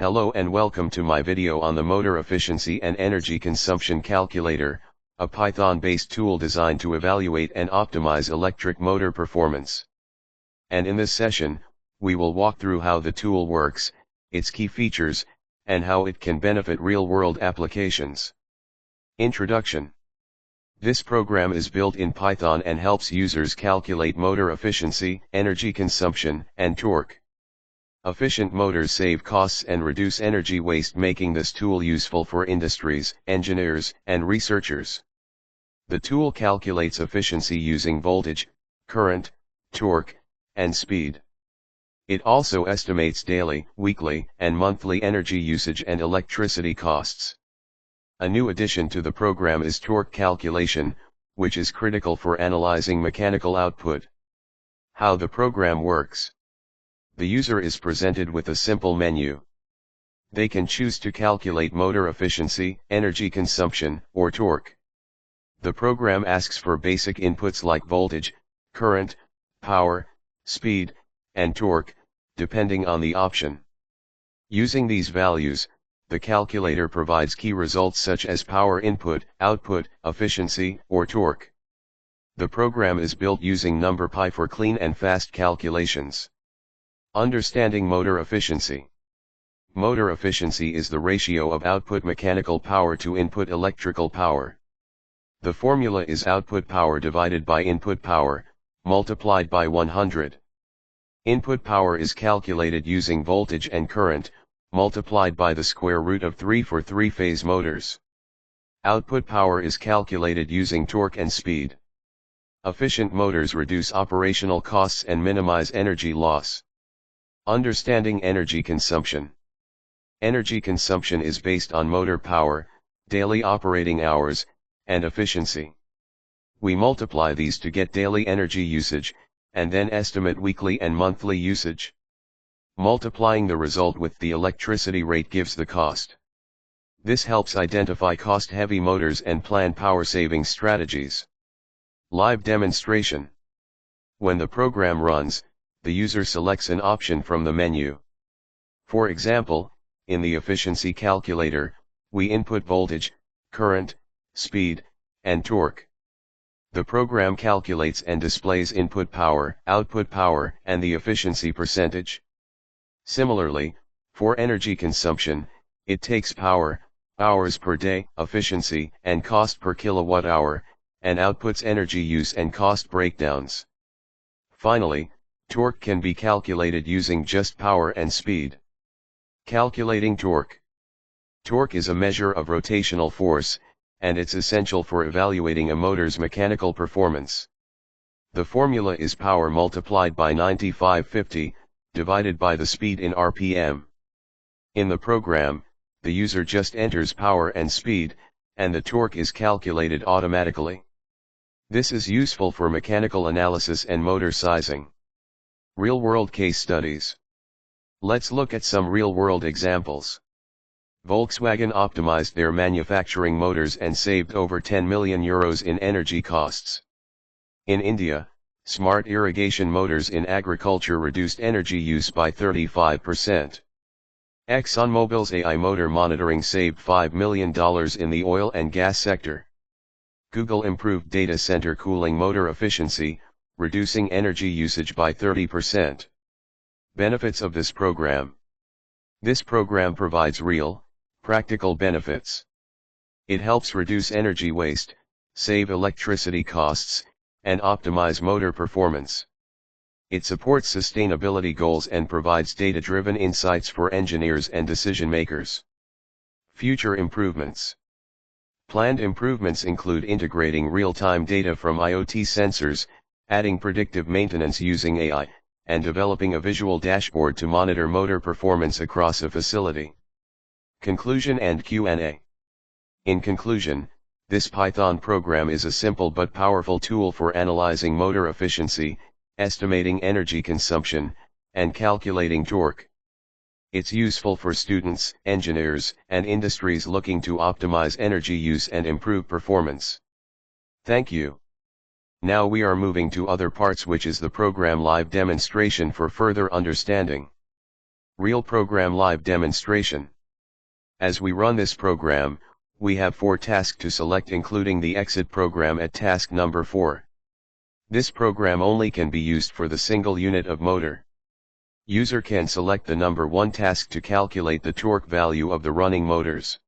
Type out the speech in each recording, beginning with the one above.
Hello and welcome to my video on the Motor Efficiency and Energy Consumption Calculator, a Python-based tool designed to evaluate and optimize electric motor performance. And in this session, we will walk through how the tool works, its key features, and how it can benefit real-world applications. Introduction. This program is built in Python and helps users calculate motor efficiency, energy consumption, and torque. Efficient motors save costs and reduce energy waste, making this tool useful for industries, engineers, and researchers. The tool calculates efficiency using voltage, current, torque, and speed. It also estimates daily, weekly, and monthly energy usage and electricity costs. A new addition to the program is torque calculation, which is critical for analyzing mechanical output. How the program works. The user is presented with a simple menu. They can choose to calculate motor efficiency, energy consumption, or torque. The program asks for basic inputs like voltage, current, power, speed, and torque, depending on the option. Using these values, the calculator provides key results such as power input, output, efficiency, or torque. The program is built using NumPy for clean and fast calculations. Understanding motor efficiency. Motor efficiency is the ratio of output mechanical power to input electrical power. The formula is output power divided by input power, multiplied by 100. Input power is calculated using voltage and current, multiplied by the square root of 3 for 3-phase motors. Output power is calculated using torque and speed. Efficient motors reduce operational costs and minimize energy loss. Understanding energy consumption. Energy consumption is based on motor power, daily operating hours, and efficiency. We multiply these to get daily energy usage, and then estimate weekly and monthly usage. Multiplying the result with the electricity rate gives the cost. This helps identify cost-heavy motors and plan power-saving strategies. Live demonstration. When the program runs, the user selects an option from the menu. For example, in the efficiency calculator, we input voltage, current, speed, and torque. The program calculates and displays input power, output power, and the efficiency percentage. Similarly, for energy consumption, it takes power, hours per day, efficiency, and cost per kilowatt hour, and outputs energy use and cost breakdowns. Finally, torque can be calculated using just power and speed. Calculating torque. Torque is a measure of rotational force, and it's essential for evaluating a motor's mechanical performance. The formula is power multiplied by 9550, divided by the speed in RPM. In the program, the user just enters power and speed, and the torque is calculated automatically. This is useful for mechanical analysis and motor sizing. Real-world case studies. Let's look at some real-world examples. Volkswagen optimized their manufacturing motors and saved over 10 million euros in energy costs. In India, smart irrigation motors in agriculture reduced energy use by 35%. ExxonMobil's AI motor monitoring saved $5 million in the oil and gas sector. Google improved data center cooling motor efficiency, reducing energy usage by 30%. Benefits of this program. This program provides real, practical benefits. It helps reduce energy waste, save electricity costs, and optimize motor performance. It supports sustainability goals and provides data-driven insights for engineers and decision-makers. Future improvements. Planned improvements include integrating real-time data from IoT sensors, adding predictive maintenance using AI, and developing a visual dashboard to monitor motor performance across a facility. Conclusion and Q&A. In conclusion, this Python program is a simple but powerful tool for analyzing motor efficiency, estimating energy consumption, and calculating torque. It's useful for students, engineers, and industries looking to optimize energy use and improve performance. Thank you. Now we are moving to other parts, which is the program live demonstration for further understanding. Real program live demonstration. As we run this program, we have 4 tasks to select, including the exit program at task number 4. This program only can be used for the single unit of motor. User can select the number 1 task to calculate the torque value of the running motors.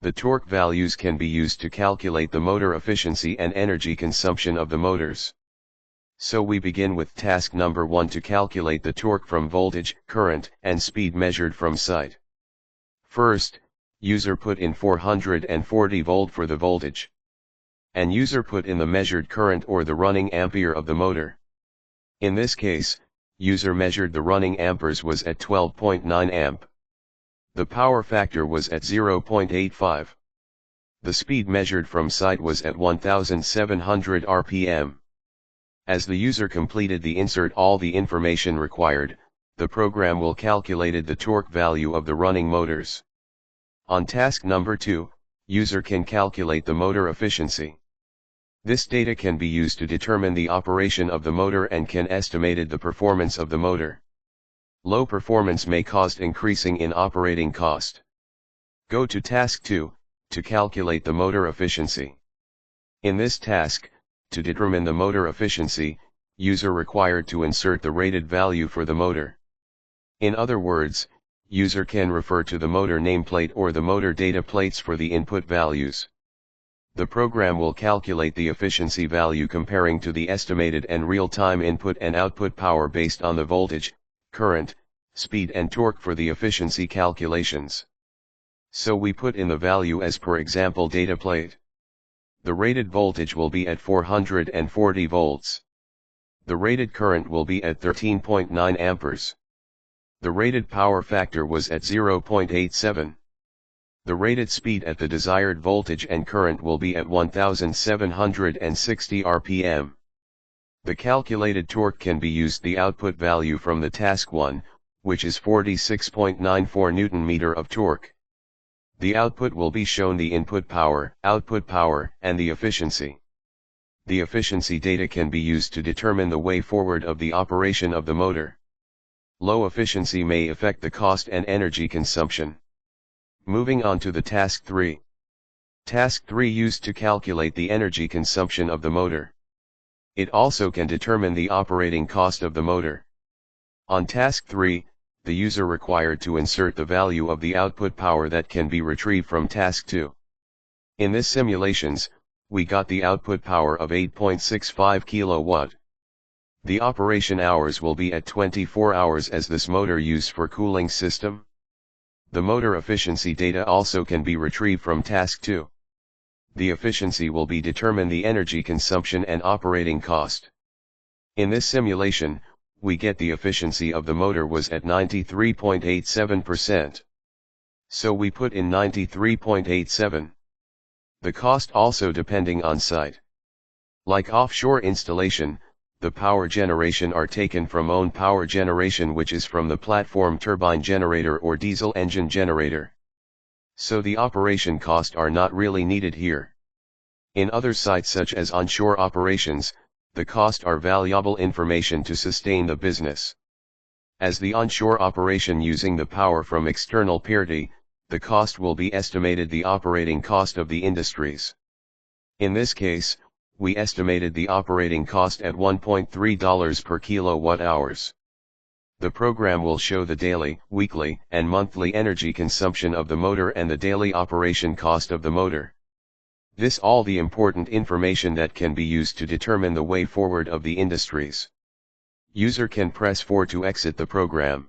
The torque values can be used to calculate the motor efficiency and energy consumption of the motors. So we begin with task number 1 to calculate the torque from voltage, current, and speed measured from site. First, user put in 440 volt for the voltage. And user put in the measured current or the running ampere of the motor. In this case, user measured the running amperes was at 12.9 amp. The power factor was at 0.85. The speed measured from site was at 1700 rpm. As the user completed the insert all the information required, the program will calculated the torque value of the running motors. On task number 2, user can calculate the motor efficiency. This data can be used to determine the operation of the motor and can estimated the performance of the motor. Low performance may cause increasing in operating cost. Go to task 2, to calculate the motor efficiency. In this task, to determine the motor efficiency, user required to insert the rated value for the motor. In other words, user can refer to the motor nameplate or the motor data plates for the input values. The program will calculate the efficiency value comparing to the estimated and real-time input and output power based on the voltage, current, speed and torque for the efficiency calculations. So we put in the value as per example data plate. The rated voltage will be at 440 volts. The rated current will be at 13.9 amperes. The rated power factor was at 0.87. The rated speed at the desired voltage and current will be at 1760 rpm. The calculated torque can be used the output value from the task 1, which is 46.94 Newton-meter of torque. The output will be shown the input power, output power, and the efficiency. The efficiency data can be used to determine the way forward of the operation of the motor. Low efficiency may affect the cost and energy consumption. Moving on to the task 3. Task 3 used to calculate the energy consumption of the motor. It also can determine the operating cost of the motor. On task 3, the user required to insert the value of the output power that can be retrieved from task 2. In this simulations, we got the output power of 8.65 kilowatt. The operation hours will be at 24 hours as this motor used for cooling system. The motor efficiency data also can be retrieved from task 2. The efficiency will be determine the energy consumption and operating cost. In this simulation, we get the efficiency of the motor was at 93.87%. So we put in 93.87. The cost also depending on site. Like offshore installation, the power generation are taken from own power generation, which is from the platform turbine generator or diesel engine generator. So the operation cost are not really needed here. In other sites such as onshore operations, the cost are valuable information to sustain the business. As the onshore operation using the power from external PYTT, the cost will be estimated the operating cost of the industries. In this case, we estimated the operating cost at $1.3 per kilowatt hours. The program will show the daily, weekly, and monthly energy consumption of the motor and the daily operation cost of the motor. This all the important information that can be used to determine the way forward of the industries. User can press 4 to exit the program.